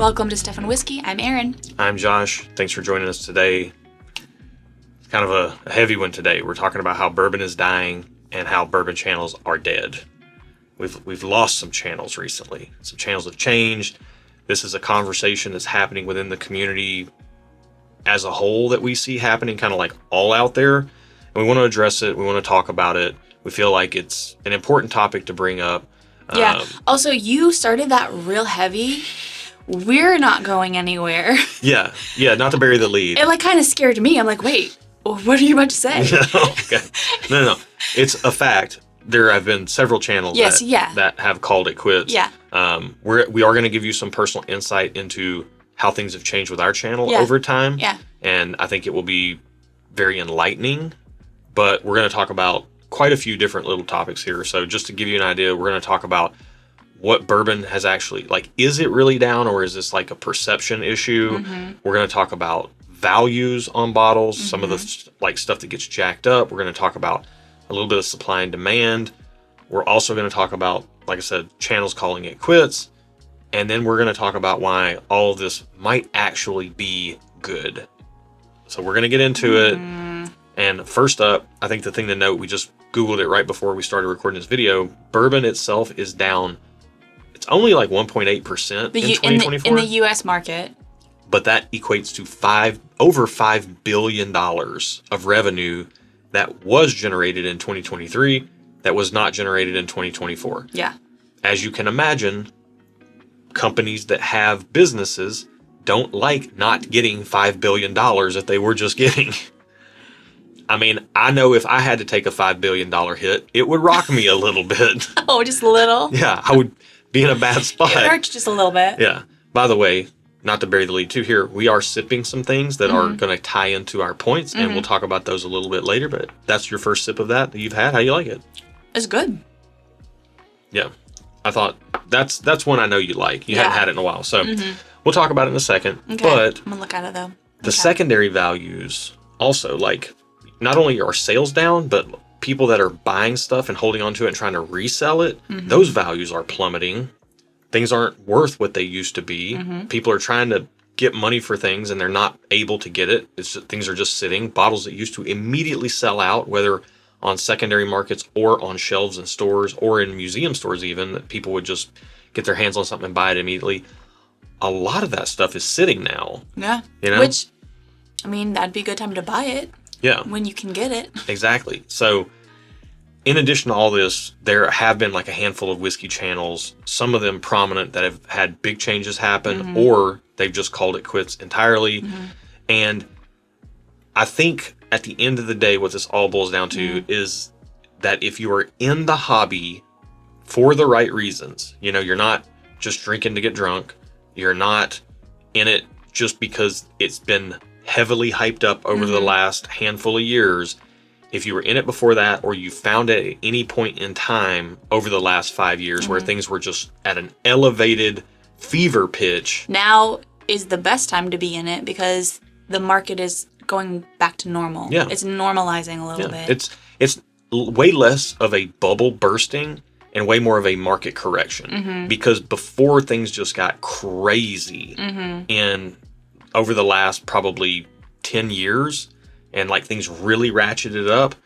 Welcome to Stuff and Whiskey. I'm Erin. I'm Josh. Thanks for joining us today. It's kind of a heavy one today. We're talking about how bourbon is dying and how bourbon channels are dead. We've lost some channels recently. Some channels have changed. This is a conversation that's happening within the community as a whole that we see happening kind of like all out there. And we want to address it. We want to talk about it. We feel like it's an important topic to bring up. Yeah. Also, you started that real heavy. We're not going anywhere. Yeah. Not to bury the lead. It kind of scared me. I'm like, wait, what are you about to say? Okay. No. It's a fact. There have been several channels that have called it quits. Yeah. We are going to give you some personal insight into how things have changed with our channel over time. Yeah. And I think it will be very enlightening. But we're going to talk about quite a few different little topics here. So just to give you an idea, we're going to talk about what bourbon has actually, is it really down or is this like a perception issue? Mm-hmm. We're going to talk about values on bottles, some of the stuff that gets jacked up. We're going to talk about a little bit of supply and demand. We're also going to talk about, like I said, channels calling it quits. And then we're going to talk about why all of this might actually be good. So we're going to get into it. And first up, I think the thing to note, we just Googled it right before we started recording this video. Bourbon itself is down. It's only like 1.8% in 2024. In the U.S. market. But that equates to over $5 billion of revenue that was generated in 2023 that was not generated in 2024. Yeah. As you can imagine, companies that have businesses don't like not getting $5 billion that they were just getting. I mean, I know if I had to take a $5 billion hit, it would rock me a little bit. Oh, just a little? Yeah, I would be in a bad spot. It hurts just a little bit. Yeah. By the way, not to bury the lead too here, we are sipping some things that are going to tie into our points, and we'll talk about those a little bit later, but that's your first sip of that you've had. How do you like it? It's good. Yeah. I thought that's one I know you like. You hadn't had it in a while, so we'll talk about it in a second. Okay. But I'm going to look at it, though. The secondary values also, not only are sales down, but people that are buying stuff and holding onto it and trying to resell it, those values are plummeting. Things aren't worth what they used to be. People are trying to get money for things and they're not able to get it. Things are just sitting. Bottles that used to immediately sell out, whether on secondary markets or on shelves in stores or in museum stores even, that people would just get their hands on something and buy it immediately. A lot of that stuff is sitting now. Yeah. You know? Which, I mean, that'd be a good time to buy it. Yeah. When you can get it. Exactly. So in addition to all this, there have been a handful of whiskey channels, some of them prominent, that have had big changes happen or they've just called it quits entirely. And I think at the end of the day, what this all boils down to is that if you are in the hobby for the right reasons, you're not just drinking to get drunk. You're not in it just because it's been heavily hyped up over the last handful of years. If you were in it before that, or you found it at any point in time over the last 5 years where things were just at an elevated fever pitch. Now is the best time to be in it because the market is going back to normal. Yeah. It's normalizing a little bit. It's way less of a bubble bursting and way more of a market correction. Because before things just got crazy in over the last probably 10 years and things really ratcheted up,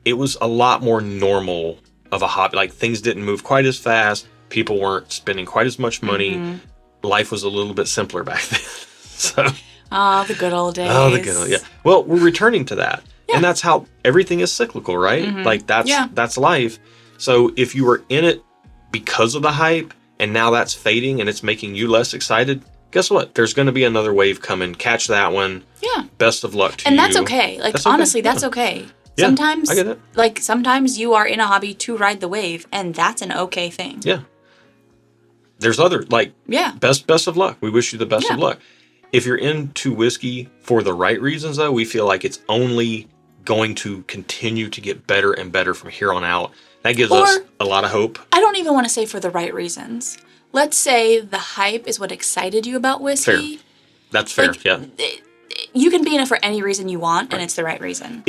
it was a lot more normal of a hobby. Things didn't move quite as fast. People weren't spending quite as much money. Life was a little bit simpler back then. So, the good old days. Oh, the good old, yeah. Well, we're returning to that. Yeah. And that's how everything is cyclical, right? That's life. So if you were in it because of the hype and now that's fading and it's making you less excited, guess what? There's going to be another wave coming. Catch that one. Yeah. Best of luck to you. And that's okay. Honestly, that's okay. Yeah, sometimes, I get it. Sometimes you are in a hobby to ride the wave, and that's an okay thing. Yeah. There's other, best of luck. We wish you the best of luck. If you're into whiskey for the right reasons, though, we feel like it's only going to continue to get better and better from here on out. That gives us a lot of hope. I don't even want to say for the right reasons. Let's say the hype is what excited you about whiskey. Fair. That's fair, yeah. You can be in it for any reason you want, and it's the right reason.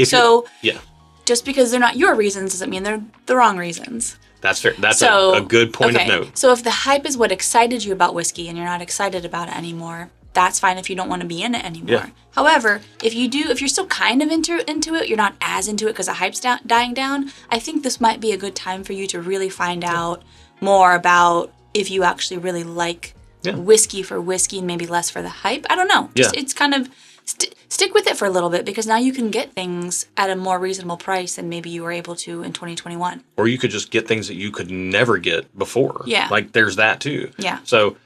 just because they're not your reasons doesn't mean they're the wrong reasons. That's fair. That's a good point of note. So if the hype is what excited you about whiskey and you're not excited about it anymore, that's fine if you don't want to be in it anymore. Yeah. However, if you're still kind of into it, you're not as into it because the hype's dying down, I think this might be a good time for you to really find out more about if you actually really like whiskey for whiskey and maybe less for the hype. I don't know. Just it's kind of stick with it for a little bit because now you can get things at a more reasonable price than maybe you were able to in 2021. Or you could just get things that you could never get before. Yeah. Like there's that too. Yeah. So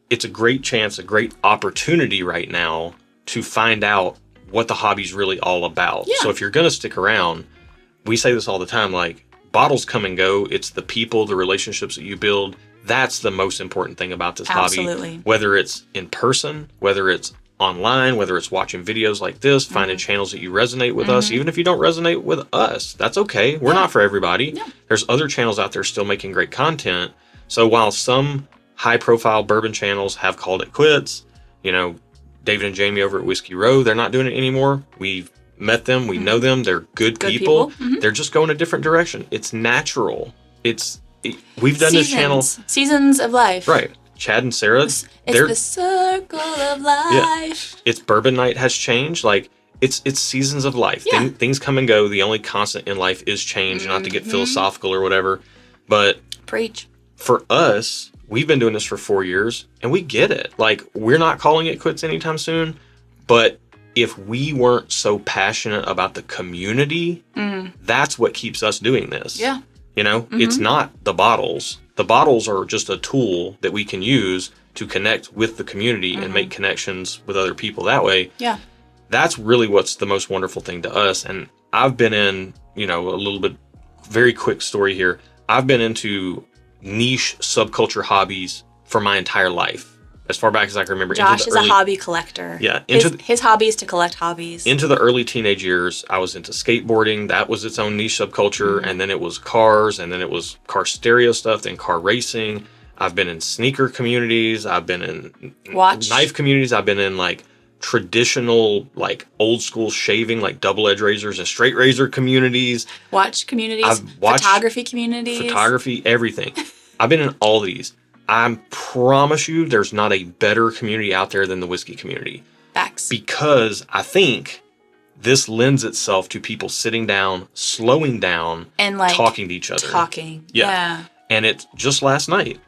it's a great chance, a great opportunity right now to find out what the hobby's really all about. Yeah. So if you're going to stick around, we say this all the time, like bottles come and go. It's the people, the relationships that you build. That's the most important thing about this hobby. Whether it's in person, whether it's online, whether it's watching videos like this, finding channels that you resonate with us. Even if you don't resonate with us, that's okay. We're not for everybody. Yeah. There's other channels out there still making great content. So while some high-profile bourbon channels have called it quits, you know, David and Jamie over at Whiskey Row, they're not doing it anymore. We've met them. We know them. They're good people. They're just going a different direction. It's natural. We've done this channel. Seasons of life. Right. Chad and Sarah. It's the circle of life. Yeah. It's bourbon night has changed. Like it's seasons of life. Yeah. Things come and go. The only constant in life is change. Not to get philosophical or whatever, but Preach. For us, we've been doing this for 4 years, and we get it. Like we're not calling it quits anytime soon. But if we weren't so passionate about the community, that's what keeps us doing this. Yeah. You know, it's not the bottles. The bottles are just a tool that we can use to connect with the community and make connections with other people that way. Yeah. That's really what's the most wonderful thing to us. And I've been in, you know, a little bit, very quick story here. I've been into niche subculture hobbies for my entire life. As far back as I can remember. Josh is a hobby collector. Yeah. His hobby is to collect hobbies. Into the early teenage years, I was into skateboarding. That was its own niche subculture. And then it was cars. And then it was car stereo stuff. Then car racing. I've been in sneaker communities. I've been in knife communities. I've been in like traditional, like old school shaving, like double edge razors and straight razor communities. Watch communities. Photography communities. Photography, everything. I've been in all these. I promise you there's not a better community out there than the whiskey community. Facts. Because I think this lends itself to people sitting down, slowing down, and like talking to each other. Yeah. And it's just last night,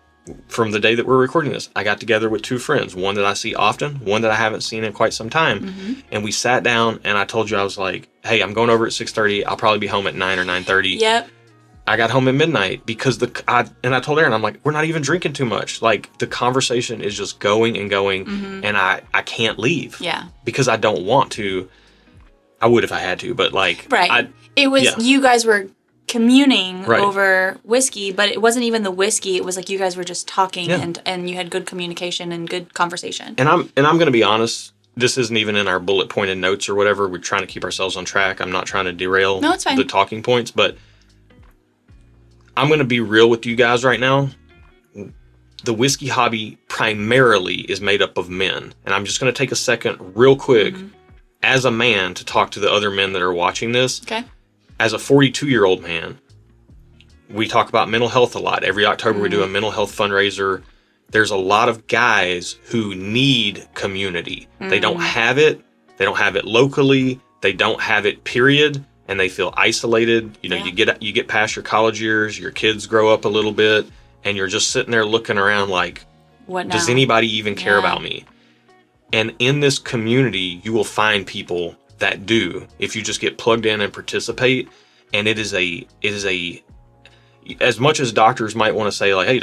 from the day that we're recording this, I got together with two friends, one that I see often, one that I haven't seen in quite some time. And we sat down and I told you, I was like, hey, I'm going over at 6:30. I'll probably be home at 9 or 9:30. Yep. I got home at midnight because I told Aaron, I'm like, we're not even drinking too much. Like the conversation is just going and going and I can't leave. Yeah. Because I don't want to. I would if I had to, but like. Right. You guys were communing over whiskey, but it wasn't even the whiskey. It was like you guys were just talking and you had good communication and good conversation. And I'm going to be honest. This isn't even in our bullet pointed notes or whatever. We're trying to keep ourselves on track. I'm not trying to derail the talking points, but I'm going to be real with you guys right now. The whiskey hobby primarily is made up of men. And I'm just going to take a second real quick as a man to talk to the other men that are watching this. Okay. As a 42-year-old man, we talk about mental health a lot. Every October we do a mental health fundraiser. There's a lot of guys who need community. They don't have it. They don't have it locally. They don't have it, period. And they feel isolated. You know, you get past your college years, your kids grow up a little bit, and you're just sitting there looking around like, what now? Does anybody even care about me? And in this community, you will find people that do, if you just get plugged in and participate. And it is a, as much as doctors might want to say like, hey,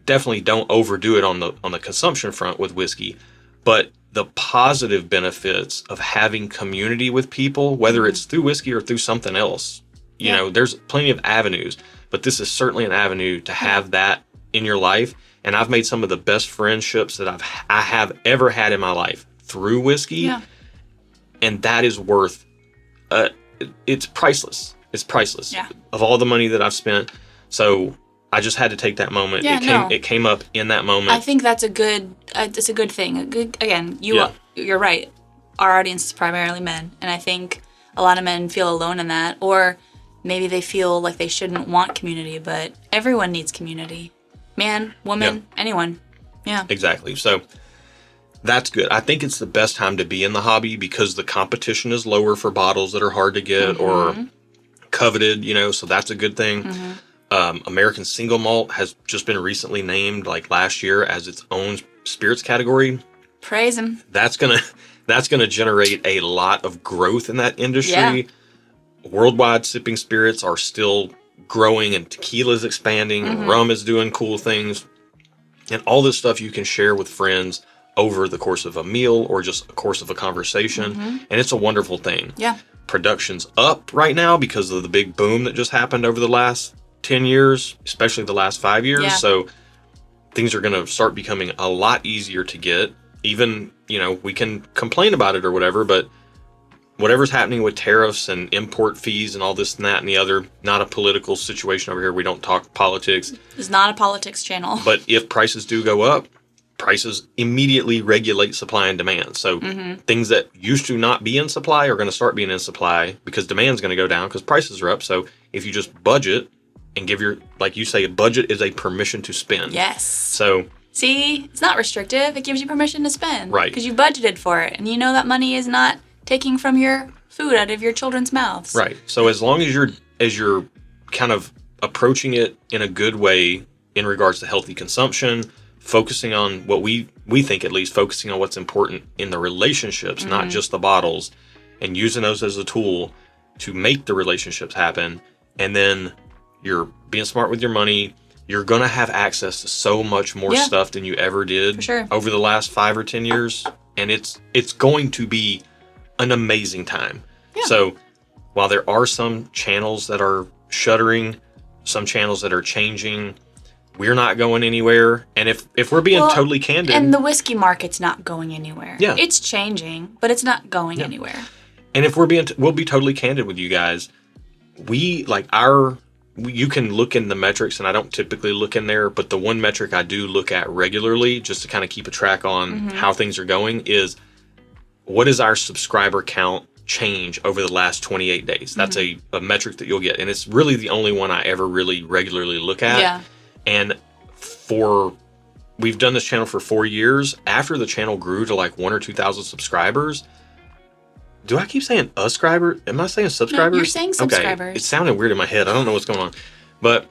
definitely don't overdo it on the consumption front with whiskey, but the positive benefits of having community with people, whether it's through whiskey or through something else, you know, there's plenty of avenues, but this is certainly an avenue to have that in your life. And I've made some of the best friendships that I have ever had in my life through whiskey. Yeah. And that is worth, it's priceless. It's priceless. Yeah. Of all the money that I've spent. So I just had to take that moment. It came up in that moment. I think that's it's a good thing. You're right. Our audience is primarily men. And I think a lot of men feel alone in that, or maybe they feel like they shouldn't want community, but everyone needs community. Man, woman, anyone. Yeah. Exactly. So that's good. I think it's the best time to be in the hobby because the competition is lower for bottles that are hard to get or coveted, so that's a good thing. American Single Malt has just been recently named, like last year, as its own spirits category. Praise him. That's gonna generate a lot of growth in that industry. Worldwide sipping spirits are still growing, and tequila is expanding, and rum is doing cool things, and all this stuff you can share with friends over the course of a meal or just a course of a conversation, and it's a wonderful thing. Yeah. Production's up right now because of the big boom that just happened over the last 10 years, especially the last 5 years. Yeah. So things are going to start becoming a lot easier to get. Even, we can complain about it or whatever, but whatever's happening with tariffs and import fees and all this and that and the other, not a political situation over here. We don't talk politics. It's not a politics channel. But if prices do go up, prices immediately regulate supply and demand. So things that used to not be in supply are going to start being in supply because demand's going to go down because prices are up. So if you just budget and give like you say, a budget is a permission to spend. Yes. So see, it's not restrictive. It gives you permission to spend. Right. Because you budgeted for it. And you know that money is not taking from your food out of your children's mouths. Right. So as long as you're kind of approaching it in a good way in regards to healthy consumption, focusing on what we think, at least focusing on what's important in the relationships, not just the bottles, and using those as a tool to make the relationships happen. And then you're being smart with your money. You're going to have access to so much more stuff than you ever did over the last 5 or 10 years. And it's going to be an amazing time. Yeah. So while there are some channels that are shuttering, some channels that are changing, we're not going anywhere. And if we're being totally candid. And the whiskey market's not going anywhere. Yeah. It's changing, but it's not going anywhere. And if we'll be totally candid with you guys, you can look in the metrics, and I don't typically look in there, but the one metric I do look at regularly just to kind of keep a track on how things are going is, what is our subscriber count change over the last 28 days? That's a metric that you'll get. And it's really the only one I ever really regularly look at. Yeah. And we've done this channel for 4 years. After the channel grew to like 1,000 or 2,000 subscribers, do I keep saying subscriber? Am I saying subscribers? No, you're saying subscribers. Okay. It sounded weird in my head. I don't know what's going on. But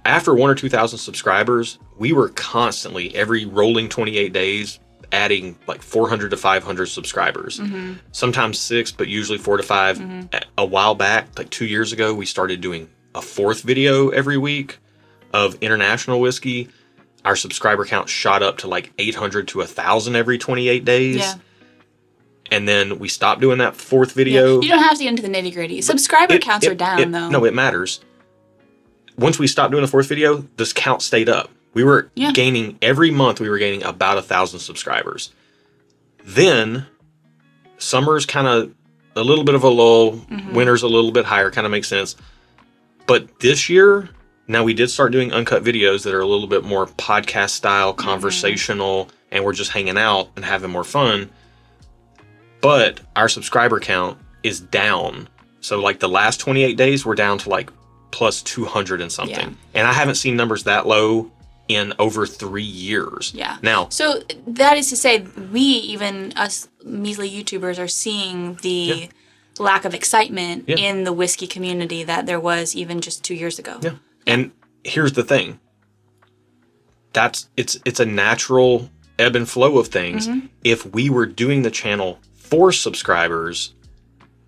after 1,000 or 2,000 subscribers, we were constantly, every rolling 28 days, adding like 400 to 500 subscribers. Sometimes 6, but usually 4 to 5. A while back, like 2 years ago, we started doing a 4th video every week of international whiskey. Our subscriber count shot up to like 800 to 1,000 every 28 days. Yeah. And then we stopped doing that 4th video. Yeah. You don't have to get into the nitty gritty. Subscriber counts are down, though. No, it matters. Once we stopped doing the 4th video, this count stayed up. We were gaining, every month we were gaining about 1,000 subscribers. Then, summer's kind of a little bit of a lull. Winter's a little bit higher, kind of makes sense. But this year, now we did start doing uncut videos that are a little bit more podcast style, conversational, and we're just hanging out and having more fun. But our subscriber count is down. So like the last 28 days, we're down to like plus 200 and something. Yeah. And I haven't seen numbers that low in over 3 years. Yeah. Now, so that is to say, us measly YouTubers are seeing the lack of excitement in the whiskey community that there was even just 2 years ago. Yeah. And here's the thing. It's a natural ebb and flow of things. If we were doing the channel for subscribers,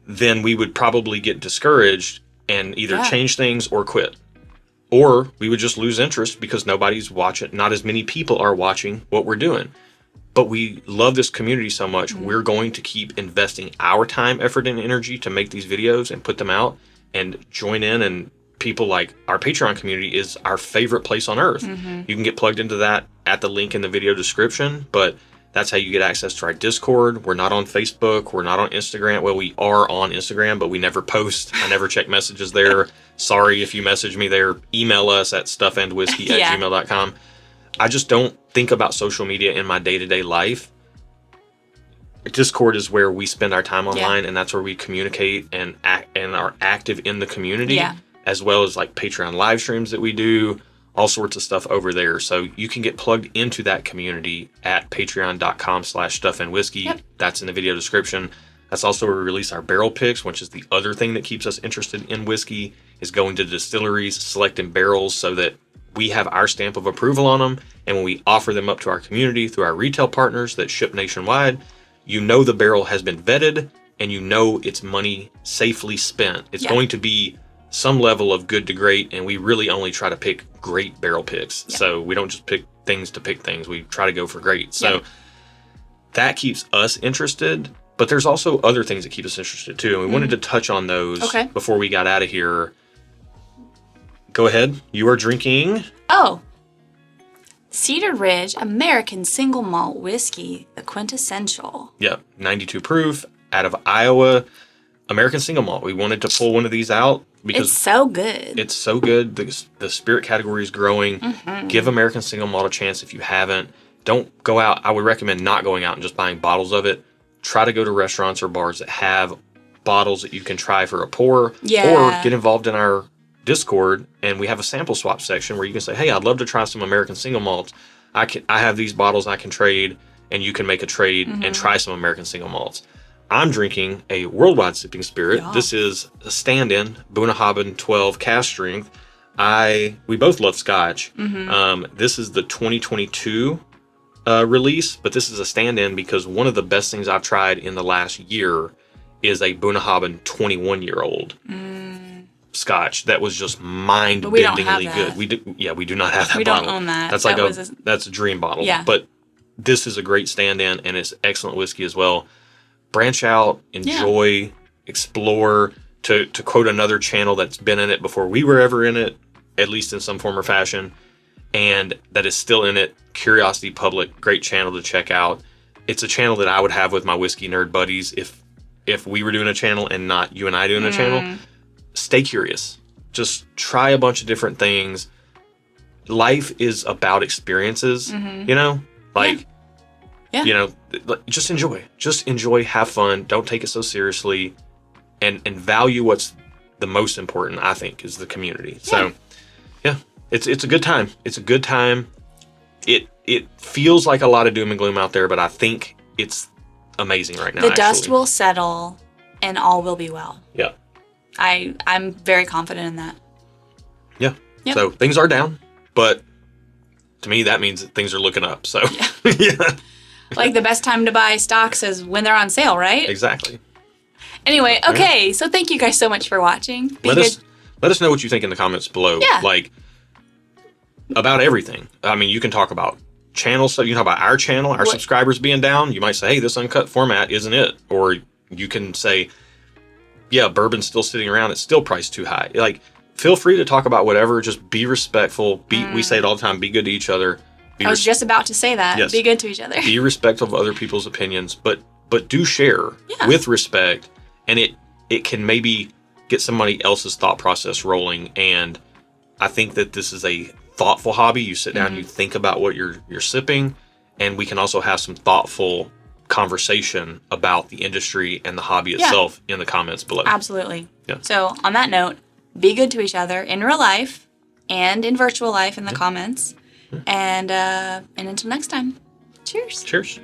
then we would probably get discouraged and either change things or quit. Or we would just lose interest because nobody's watching, not as many people are watching what we're doing. But we love this community so much, we're going to keep investing our time, effort, and energy to make these videos and put them out and join in. And people like our Patreon community is our favorite place on earth. You can get plugged into that at the link in the video description, but that's how you get access to our Discord. We're not on Facebook. We're not on Instagram. Well, we are on Instagram, but we never post. I never check messages there. Sorry if you message me there. Email us at stuffandwhiskey@gmail.com. I just don't think about social media in my day-to-day life. Discord is where we spend our time online, and that's where we communicate and are active in the community, as well as like Patreon live streams that we do, all sorts of stuff over there. So you can get plugged into that community at patreon.com/stuffandwhiskey. Yep. That's in the video description. That's also where we release our barrel picks, which is the other thing that keeps us interested in whiskey, is going to distilleries, selecting barrels so that we have our stamp of approval on them. And when we offer them up to our community through our retail partners that ship nationwide, you know the barrel has been vetted and you know it's money safely spent. It's going to be some level of good to great, and we really only try to pick great barrel picks. So we don't just pick things. We try to go for great. So that keeps us interested. But there's also other things that keep us interested too, and we wanted to touch on those before we got out of here. Go ahead. You are drinking... Cedar Ridge American Single Malt Whiskey, the quintessential. Yep, 92 proof, out of Iowa. American Single Malt. We wanted to pull one of these out because... It's so good. It's so good. The spirit category is growing. Give American Single Malt a chance if you haven't. Don't go out. I would recommend not going out and just buying bottles of it. Try to go to restaurants or bars that have bottles that you can try for a pour, or get involved in our Discord, and we have a sample swap section where you can say, hey, I'd love to try some American Single Malts. I have these bottles I can trade, and you can make a trade and try some American Single Malts. I'm drinking a Worldwide Sipping Spirit. This is a stand-in Bunnahabhain 12 cask strength. We both love Scotch. This is the 2022 release, but this is a stand-in because one of the best things I've tried in the last year is a Bunnahabhain 21-year-old Scotch that was just mind-bendingly good. We do not have that. We bottle. don't own that. That's that's a dream bottle. Yeah. But this is a great stand-in, and it's excellent whiskey as well. Branch out, enjoy, explore. To quote another channel that's been in it before we were ever in it, at least in some form or fashion, and that is still in it, Curiosity Public, great channel to check out. It's a channel that I would have with my whiskey nerd buddies if we were doing a channel and not you and I doing a channel. Stay curious. Just try a bunch of different things. Life is about experiences, you know? You know, just enjoy. Just enjoy, have fun. Don't take it so seriously. And value what's the most important, I think, is the community. So, it's a good time. It's a good time. It feels like a lot of doom and gloom out there, but I think it's amazing right now. The dust will settle and all will be well. Yeah. I'm very confident in that. Yeah. Yep. So things are down, but to me that means that things are looking up. So Like the best time to buy stocks is when they're on sale, right? Exactly. Anyway, okay. So thank you guys so much for watching. Let us know what you think in the comments below. Yeah. Like about everything. I mean, you can talk about channel stuff. You can talk about our channel, our subscribers being down. You might say, hey, this uncut format isn't it. Or you can say, yeah, bourbon's still sitting around. It's still priced too high. Like, feel free to talk about whatever. Just be respectful. We say it all the time. Be good to each other. I was just about to say that. Yes. Be good to each other. Be respectful of other people's opinions, but do share with respect, and it can maybe get somebody else's thought process rolling. And I think that this is a thoughtful hobby. You sit down, you think about what you're sipping, and we can also have some thoughtful conversation about the industry and the hobby itself in the comments below. Absolutely. Yeah. So on that note, be good to each other in real life and in virtual life in the comments. And until next time, cheers. Cheers.